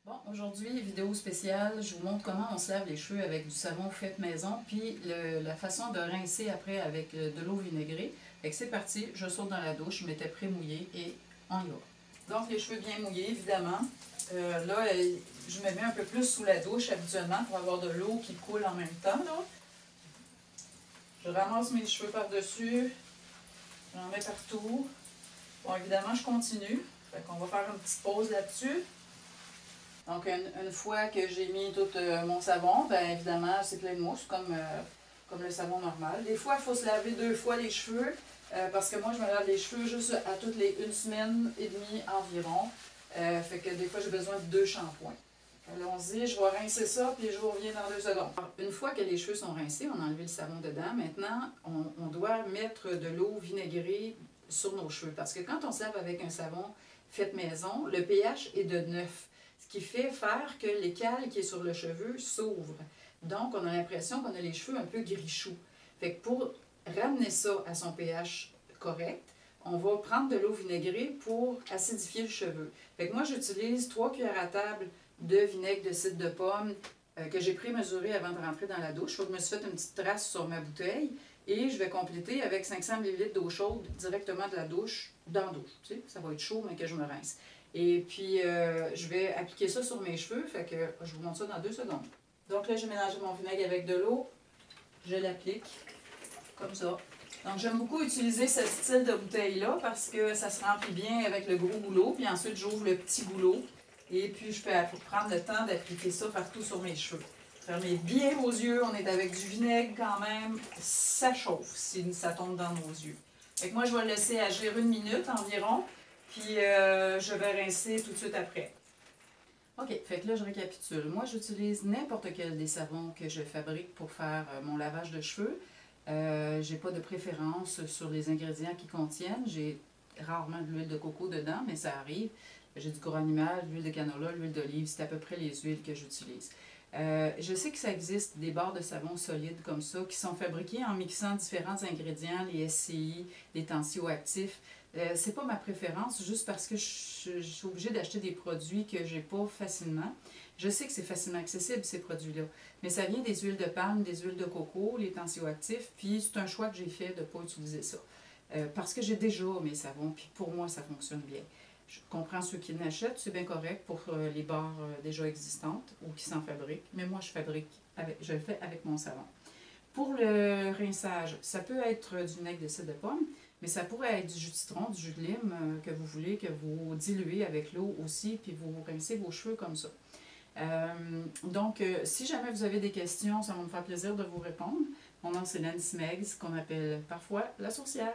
Bon, aujourd'hui, vidéo spéciale, je vous montre comment on se lave les cheveux avec du savon fait maison, puis la façon de rincer après avec de l'eau vinaigrée. Fait que c'est parti, je saute dans la douche, je m'étais pré-mouillée et on y va. Donc les cheveux bien mouillés, évidemment. Là, je me mets un peu plus sous la douche habituellement pour avoir de l'eau qui coule en même temps. Là. Je ramasse mes cheveux par-dessus, j'en mets partout. Bon, évidemment, je continue. Fait qu'on va faire une petite pause là-dessus. Donc, une fois que j'ai mis tout mon savon, bien évidemment, c'est plein de mousse, comme le savon normal. Des fois, il faut se laver 2 fois les cheveux, parce que moi, je me lave les cheveux juste à toutes les 1 semaine et demie environ. Fait que des fois, j'ai besoin de 2 shampoings. Allons-y, je vais rincer ça, puis je vous reviens dans 2 secondes. Alors, une fois que les cheveux sont rincés, on a enlevé le savon dedans. Maintenant, on doit mettre de l'eau vinaigrée sur nos cheveux. Parce que quand on se lave avec un savon fait maison, le pH est de 9. Ce qui fait faire que l'écale qui est sur le cheveu s'ouvre. Donc, on a l'impression qu'on a les cheveux un peu gris-choux. Fait que pour ramener ça à son pH correct, on va prendre de l'eau vinaigrée pour acidifier le cheveu. Fait que moi, j'utilise 3 cuillères à table de vinaigre de cidre de pomme que j'ai pré-mesuré avant de rentrer dans la douche. Il faut que je me suis fait une petite trace sur ma bouteille et je vais compléter avec 500 ml d'eau chaude directement de la douche, dans la douche. Tu sais, ça va être chaud, mais que je me rince. Et puis, je vais appliquer ça sur mes cheveux, fait que je vous montre ça dans 2 secondes. Donc là, j'ai mélangé mon vinaigre avec de l'eau. Je l'applique comme ça. Donc, j'aime beaucoup utiliser ce style de bouteille-là parce que ça se remplit bien avec le gros goulot. Puis ensuite, j'ouvre le petit goulot. Et puis, je peux prendre le temps d'appliquer ça partout sur mes cheveux. Fermez bien vos yeux. On est avec du vinaigre quand même. Ça chauffe si ça tombe dans nos yeux. Fait que moi, je vais le laisser agir 1 minute environ. Puis, je vais rincer tout de suite après. OK, fait que là, je récapitule. Moi, j'utilise n'importe quel des savons que je fabrique pour faire mon lavage de cheveux. J'ai pas de préférence sur les ingrédients qu'ils contiennent. J'ai rarement de l'huile de coco dedans, mais ça arrive. J'ai du gros animal, de l'huile de canola, l'huile d'olive. C'est à peu près les huiles que j'utilise. Je sais que ça existe des barres de savon solides comme ça qui sont fabriquées en mixant différents ingrédients, les SCI, les tensioactifs. C'est pas ma préférence, juste parce que je suis obligée d'acheter des produits que j'ai pas facilement. Je sais que c'est facilement accessible, ces produits-là, mais ça vient des huiles de palme, des huiles de coco, les tensioactifs, puis c'est un choix que j'ai fait de ne pas utiliser ça. Parce que j'ai déjà mes savons, puis pour moi, ça fonctionne bien. Je comprends ceux qui l'achètent, c'est bien correct pour les barres déjà existantes ou qui s'en fabriquent, mais moi, je le fais avec mon savon. Pour le rinçage, ça peut être du vinaigre de cidre de pomme, mais ça pourrait être du jus de citron, du jus de lime que vous voulez, que vous diluez avec l'eau aussi, puis vous rincez vos cheveux comme ça. Donc, si jamais vous avez des questions, ça va me faire plaisir de vous répondre. Mon nom, c'est Nancy Meggs, qu'on appelle parfois la sourcière.